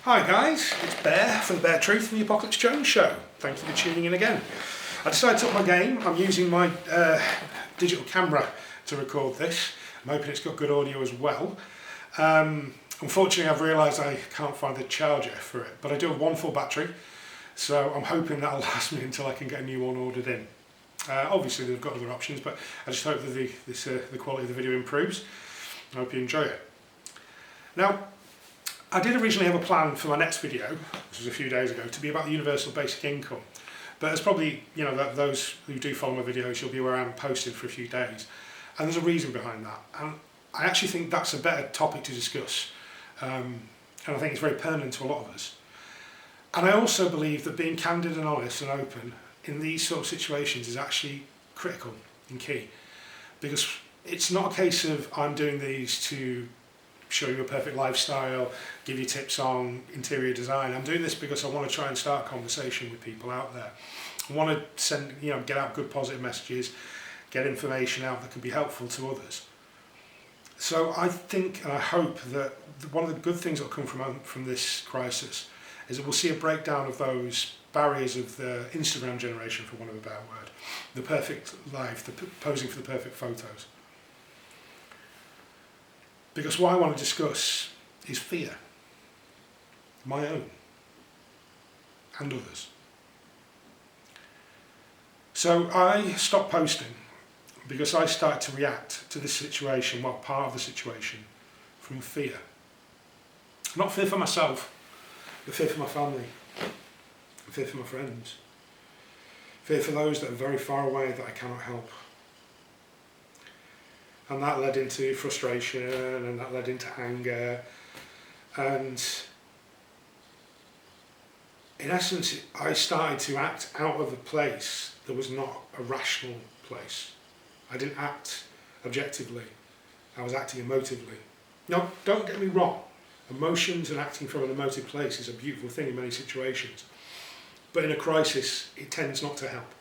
Hi guys, it's Bear from the Bear Truth and the Apocalypse Jones Show. Thank you for tuning in again. I decided to up my game. I'm using my digital camera to record this. I'm hoping it's got good audio as well. Unfortunately, I've realised I can't find the charger for it, but I do have one full battery, so I'm hoping that'll last me until I can get a new one ordered in. Obviously, they've got other options, but I just hope that the quality of the video improves. I hope you enjoy it. Now, I did originally have a plan for my next video, this was a few days ago, to be about the universal basic income. But as probably, those who do follow my videos, you'll be aware I haven't posted for a few days. And there's a reason behind that. And I actually think that's a better topic to discuss. And I think it's very pertinent to a lot of us. And I also believe that being candid and honest and open in these sort of situations is actually critical and key. Because it's not a case of I'm doing these to show you a perfect lifestyle, give you tips on interior design. I'm doing this because I want to try and start a conversation with people out there. I want to send, get out good positive messages, get information out that can be helpful to others. So I think and I hope that one of the good things that will come from this crisis is that we'll see a breakdown of those barriers of the Instagram generation, for want of a better word, the perfect life, the posing for the perfect photos. Because what I want to discuss is fear, my own and others. So I stopped posting because I started to react to this situation, part of the situation, from fear. Not fear for myself, but fear for my family, fear for my friends, fear for those that are very far away that I cannot help. And that led into frustration, and that led into anger, and in essence I started to act out of a place that was not a rational place. I didn't act objectively, I was acting emotively. Now, don't get me wrong, emotions and acting from an emotive place is a beautiful thing in many situations, but in a crisis it tends not to help.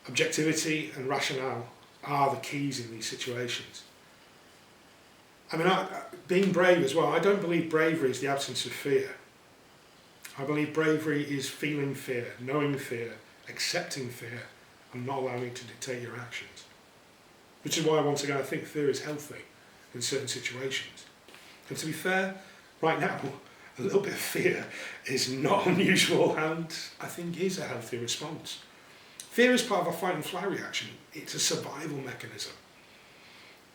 Objectivity and rationale are the keys in these situations. I mean, being brave as well, I don't believe bravery is the absence of fear. I believe bravery is feeling fear, knowing fear, accepting fear, and not allowing it to dictate your actions. Which is why, once again, I think fear is healthy in certain situations. And to be fair, right now, a little bit of fear is not unusual and I think is a healthy response. Fear is part of a fight and flight reaction. It's a survival mechanism.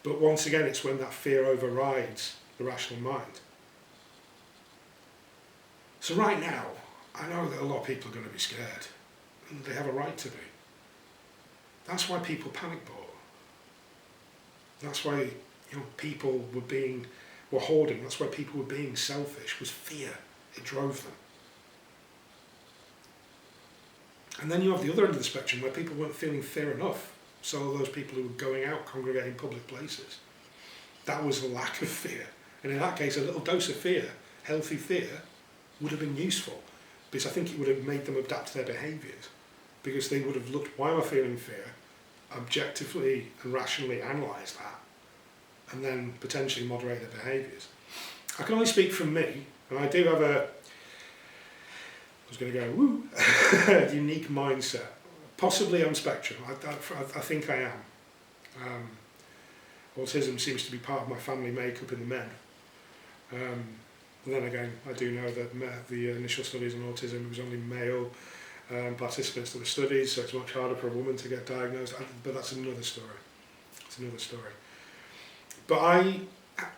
But once again, it's when that fear overrides the rational mind. So right now, I know that a lot of people are going to be scared, and they have a right to be. That's why people panic bought. That's why people were hoarding. That's why people were being selfish, was fear. It drove them. And then you have the other end of the spectrum where people weren't feeling fear enough. So those people who were going out, congregating in public places, that was a lack of fear. And in that case, a little dose of fear, healthy fear, would have been useful. Because I think it would have made them adapt their behaviours. Because they would have looked, why am I feeling fear? Objectively and rationally analyse that. And then potentially moderate their behaviours. I can only speak from me, and I do have I was going to go, woo, unique mindset. Possibly on spectrum, I think I am. Autism seems to be part of my family makeup in the men. But then again, I do know that the initial studies on autism, it was only male participants that were studied, so it's much harder for a woman to get diagnosed, but that's another story. It's another story. But I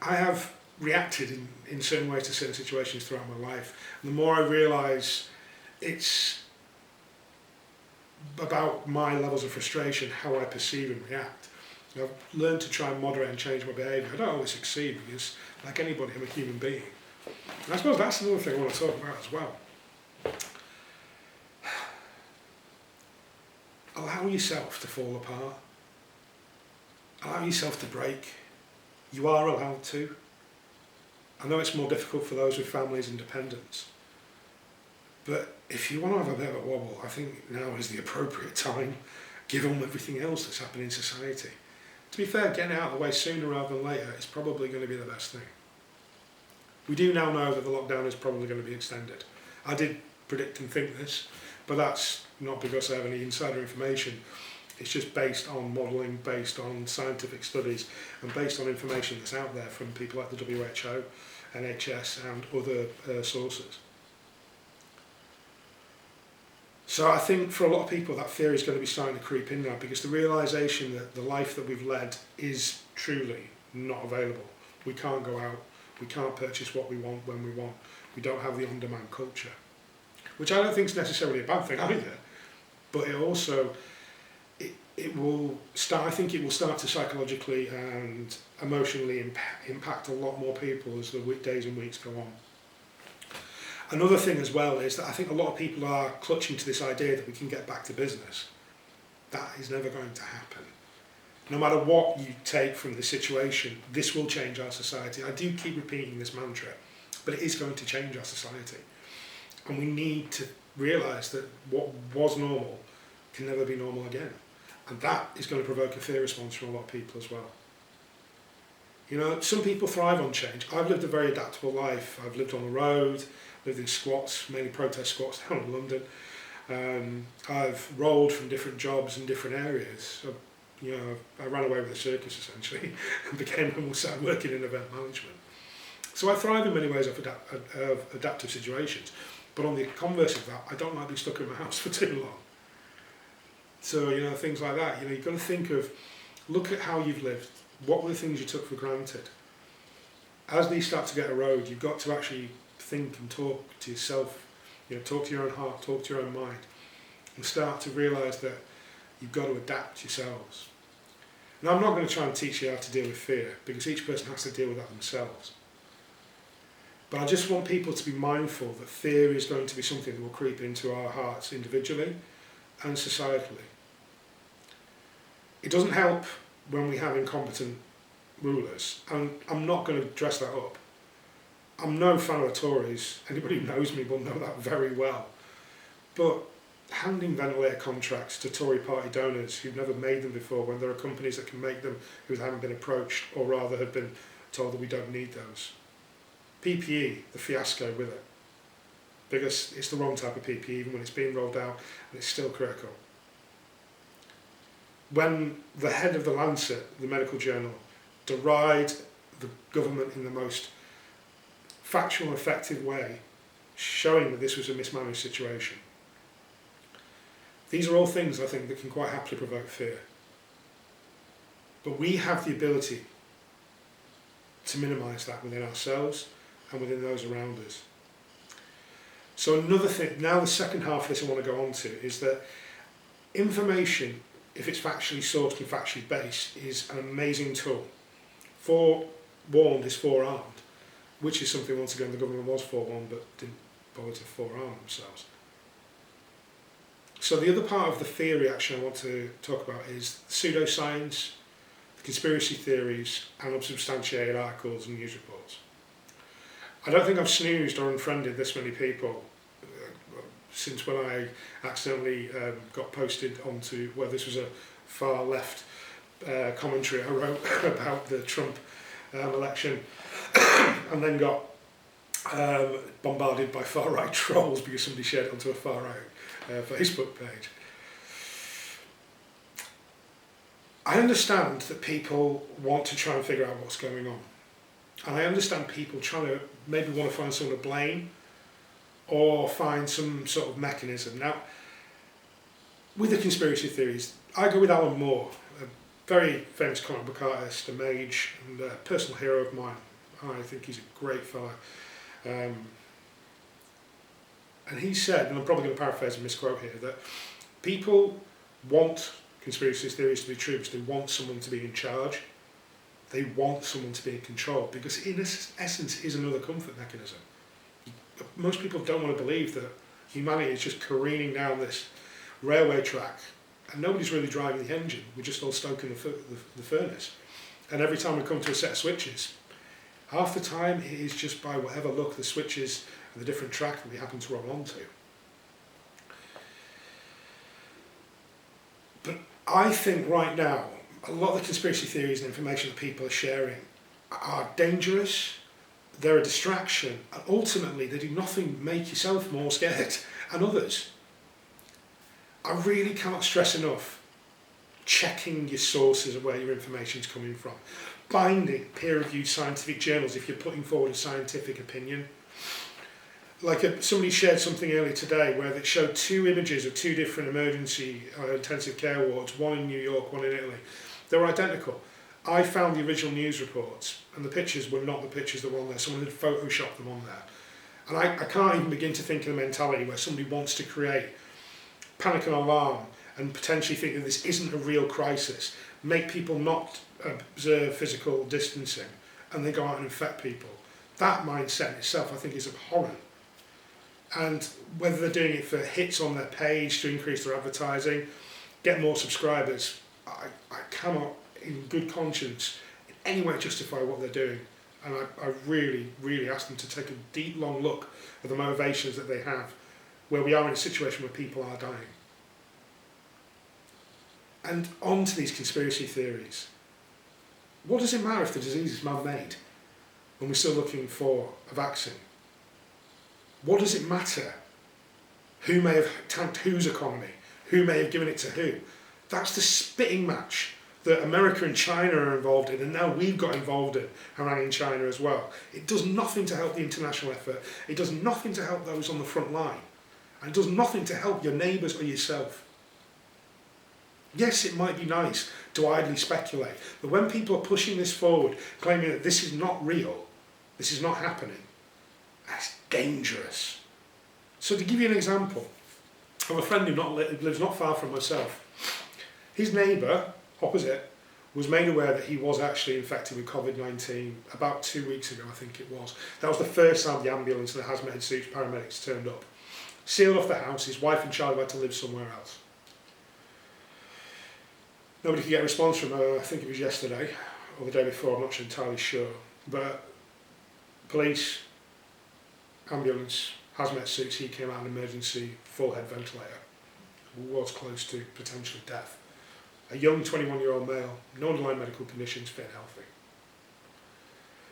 have reacted in certain ways to certain situations throughout my life. And the more I realise it's about my levels of frustration, how I perceive and react. I've learned to try and moderate and change my behaviour. I don't always succeed because, like anybody, I'm a human being. And I suppose that's another thing I want to talk about as well. Allow yourself to fall apart. Allow yourself to break. You are allowed to. I know it's more difficult for those with families and dependents. But if you want to have a bit of a wobble, I think now is the appropriate time, given everything else that's happening in society. To be fair, getting it out of the way sooner rather than later is probably going to be the best thing. We do now know that the lockdown is probably going to be extended. I did predict and think this, but that's not because I have any insider information. It's just based on modelling, based on scientific studies, and based on information that's out there from people like the WHO, NHS and other sources. So I think for a lot of people that fear is going to be starting to creep in now, because the realisation that the life that we've led is truly not available. We can't go out, we can't purchase what we want when we want, we don't have the on-demand culture, which I don't think is necessarily a bad thing either, but it also, it will start, I think it will start to psychologically and emotionally impact a lot more people as the days and weeks go on. Another thing as well is that I think a lot of people are clutching to this idea that we can get back to business. That is never going to happen. No matter what you take from the situation, this will change our society. I do keep repeating this mantra, but it is going to change our society. And we need to realise that what was normal can never be normal again. And that is going to provoke a fear response from a lot of people as well. You know, some people thrive on change. I've lived a very adaptable life. I've lived on the road, lived in squats, mainly protest squats down in London. I've rolled from different jobs in different areas. So, you know, I ran away with a circus essentially and started working in event management. So I thrive in many ways of adaptive situations. But on the converse of that, I don't like being stuck in my house for too long. So, you know, things like that, you know, you've got to think of, look at how you've lived. What were the things you took for granted? As these start to get eroded, you've got to actually think and talk to yourself, you know, talk to your own heart, talk to your own mind, and start to realise that you've got to adapt yourselves. Now, I'm not going to try and teach you how to deal with fear, because each person has to deal with that themselves. But I just want people to be mindful that fear is going to be something that will creep into our hearts individually and societally. It doesn't help when we have incompetent rulers, and I'm not going to dress that up. I'm no fan of the Tories. Anybody who knows me will know that very well. But handing ventilator contracts to Tory party donors who've never made them before, when there are companies that can make them who haven't been approached or rather have been told that we don't need those. PPE, the fiasco with it, because it's the wrong type of PPE even when it's being rolled out and it's still critical. When the head of the Lancet, the medical journal, derided the government in the most factual and effective way, showing that this was a mismanaged situation. These are all things, I think, that can quite happily provoke fear. But we have the ability to minimise that within ourselves and within those around us. So another thing, now the second half of this I want to go on to, is that information, if it's factually sourced and factually based, is an amazing tool. Forewarned is forearmed, which is something, once again, the government was forewarned but didn't bother to forearm themselves. So the other part of the fear reaction I want to talk about is pseudoscience, conspiracy theories and unsubstantiated articles and news reports. I don't think I've snoozed or unfriended this many people since when I accidentally got posted onto, well, this was a far left commentary I wrote about the Trump election and then got bombarded by far right trolls because somebody shared it onto a far right Facebook page. I understand that people want to try and figure out what's going on. And I understand people trying to maybe want to find someone to blame or find some sort of mechanism. Now, with the conspiracy theories, I go with Alan Moore, a very famous comic book artist, a mage, and a personal hero of mine. I think he's a great fella. And he said, and I'm probably going to paraphrase and misquote here, that people want conspiracy theories to be true because they want someone to be in charge. They want someone to be in control, because in essence it is another comfort mechanism. Most people don't want to believe that humanity is just careening down this railway track and nobody's really driving the engine, we're just all stoking the furnace. And every time we come to a set of switches, half the time it is just by whatever luck the switches and the different track that we happen to roll onto. But I think right now, a lot of the conspiracy theories and information that people are sharing are dangerous they're a distraction, and ultimately they do nothing but make yourself more scared and others. I really cannot stress enough checking your sources of where your information is coming from. Binding peer-reviewed scientific journals if you're putting forward a scientific opinion. Like somebody shared something earlier today where they showed 2 images of 2 different emergency intensive care wards, one in New York, one in Italy. They were identical. I found the original news reports and the pictures were not the pictures that were on there. Someone had photoshopped them on there. And I can't even begin to think of the mentality where somebody wants to create panic and alarm and potentially think that this isn't a real crisis, make people not observe physical distancing, and they go out and infect people. That mindset in itself, I think, is abhorrent. And whether they're doing it for hits on their page to increase their advertising, get more subscribers, I cannot, in good conscience, in any way justify what they're doing. And I really, really ask them to take a deep, long look at the motivations that they have, where we are in a situation where people are dying. And on to these conspiracy theories. What does it matter if the disease is man-made when we're still looking for a vaccine? What does it matter who may have tanked whose economy, who may have given it to who? That's the spitting match that America and China are involved in, and now we've got involved in haranguing China as well. It does nothing to help the international effort. It does nothing to help those on the front line. And it does nothing to help your neighbours or yourself. Yes, it might be nice to idly speculate, but when people are pushing this forward, claiming that this is not real, this is not happening, that's dangerous. So to give you an example, I have a friend who lives not far from myself. His neighbour, opposite, was made aware that he was actually infected with COVID-19 about 2 weeks ago, I think it was. That was the first time the ambulance and the hazmat suits paramedics turned up. Sealed off the house, his wife and child had to live somewhere else. Nobody could get a response from her, I think it was yesterday, or the day before, I'm not entirely sure. But police, ambulance, hazmat suits, he came out in emergency, full head ventilator. Was close to potentially death. A young 21-year-old male, no underlying medical conditions, fit and healthy.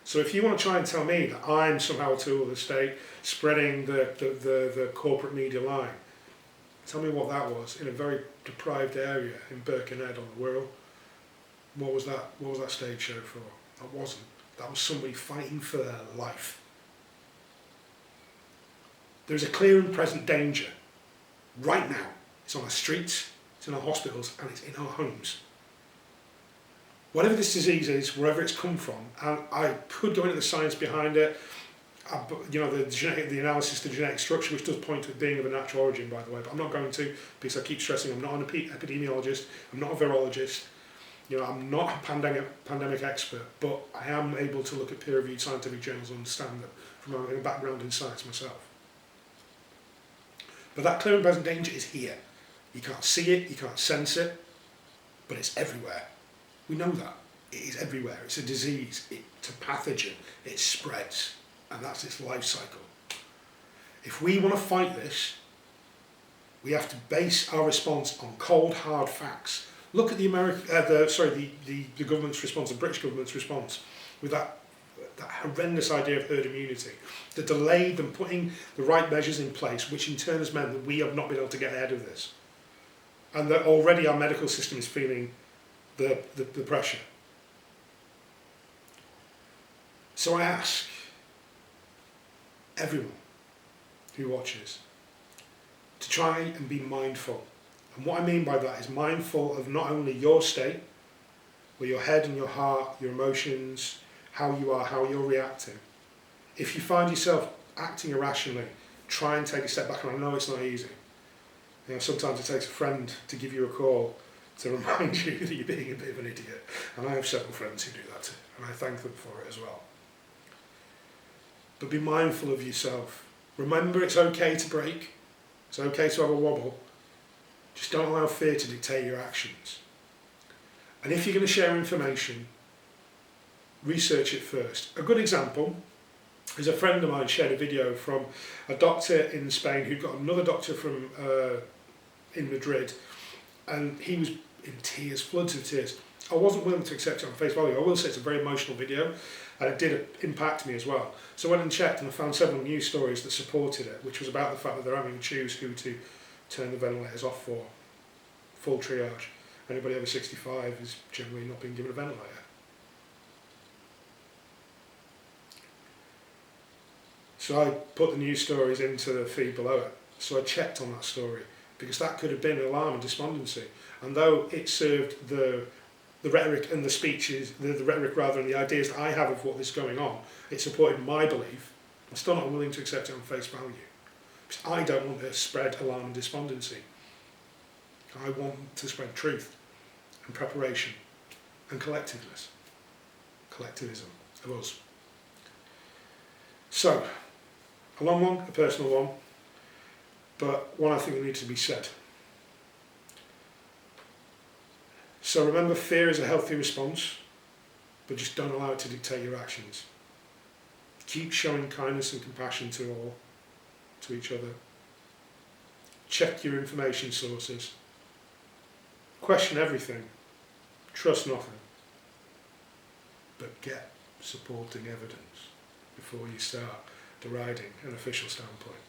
So if you want to try and tell me that I'm somehow a tool of the state, spreading the corporate media line, tell me what that was in a very deprived area in Birkenhead on the Wirral. What was that stage show for? That wasn't. That was somebody fighting for their life. There's a clear and present danger right now. It's on our streets, it's in our hospitals, and it's in our homes. Whatever this disease is, wherever it's come from, and I could go into the science behind it, the analysis of the genetic structure, which does point to it being of a natural origin, by the way, but I'm not going to, because I keep stressing I'm not an epidemiologist, I'm not a virologist, I'm not a pandemic expert, but I am able to look at peer-reviewed scientific journals and understand them from a background in science myself. But that clear and present danger is here. You can't see it, you can't sense it, but it's everywhere. We know that. It is everywhere. It's a disease, it's a pathogen, it spreads, and that's its life cycle. If we want to fight this, we have to base our response on cold, hard facts. Look at the government's response, the British government's response, with that horrendous idea of herd immunity, that delayed them putting the right measures in place, which in turn has meant that we have not been able to get ahead of this. And that already our medical system is feeling the pressure. So I ask everyone who watches to try and be mindful. And what I mean by that is mindful of not only your state, but your head and your heart, your emotions, how you are, how you're reacting. If you find yourself acting irrationally, try and take a step back, and I know it's not easy. Sometimes it takes a friend to give you a call to remind you that you're being a bit of an idiot. And I have several friends who do that, and I thank them for it as well. But be mindful of yourself. Remember, it's okay to break. It's okay to have a wobble. Just don't allow fear to dictate your actions. And if you're going to share information, research it first. A good example is a friend of mine shared a video from a doctor in Spain who got another doctor from in Madrid, and he was in tears, floods of tears. I wasn't willing to accept it on face value. I will say it's a very emotional video, and it did impact me as well. So I went and checked, and I found several news stories that supported it, which was about the fact that they're having to choose who to turn the ventilators off for. Full triage. Anybody over 65 is generally not being given a ventilator. So I put the news stories into the feed below it. So I checked on that story, because that could have been alarm and despondency. And though it served the rhetoric and the speeches, the rhetoric rather, and the ideas that I have of what is going on, it supported my belief. I'm still not willing to accept it on face value, because I don't want to spread alarm and despondency. I want to spread truth and preparation and collectiveness, collectivism of us. So, a long one, a personal one, but one I think that needs to be said. So remember, fear is a healthy response, but just don't allow it to dictate your actions. Keep showing kindness and compassion to all, to each other. Check your information sources. Question everything. Trust nothing. But get supporting evidence before you start deriding an official standpoint.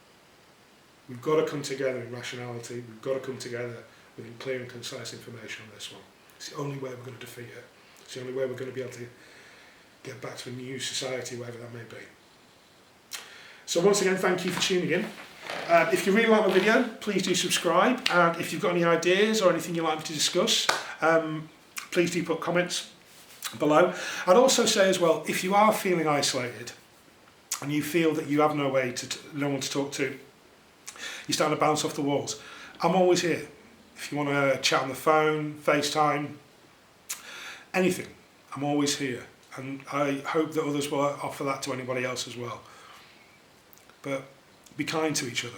We've got to come together in rationality. We've got to come together with clear and concise information on this one. It's the only way we're going to defeat it. It's the only way we're going to be able to get back to a new society, whatever that may be. So once again, thank you for tuning in. If you really like my video, please do subscribe. And if you've got any ideas or anything you'd like me to discuss, please do put comments below. I'd also say as well, if you are feeling isolated and you feel that you have no one to talk to, you're starting to bounce off the walls, I'm always here. If you want to chat on the phone, FaceTime, anything, I'm always here. And I hope that others will offer that to anybody else as well. But be kind to each other.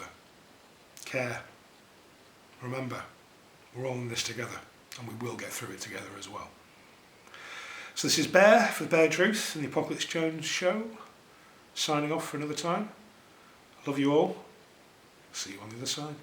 Care. Remember, we're all in this together, and we will get through it together as well. So this is Bear for the Bear Truth and the Apocalypse Jones Show, signing off for another time. I love you all. See you on the other side.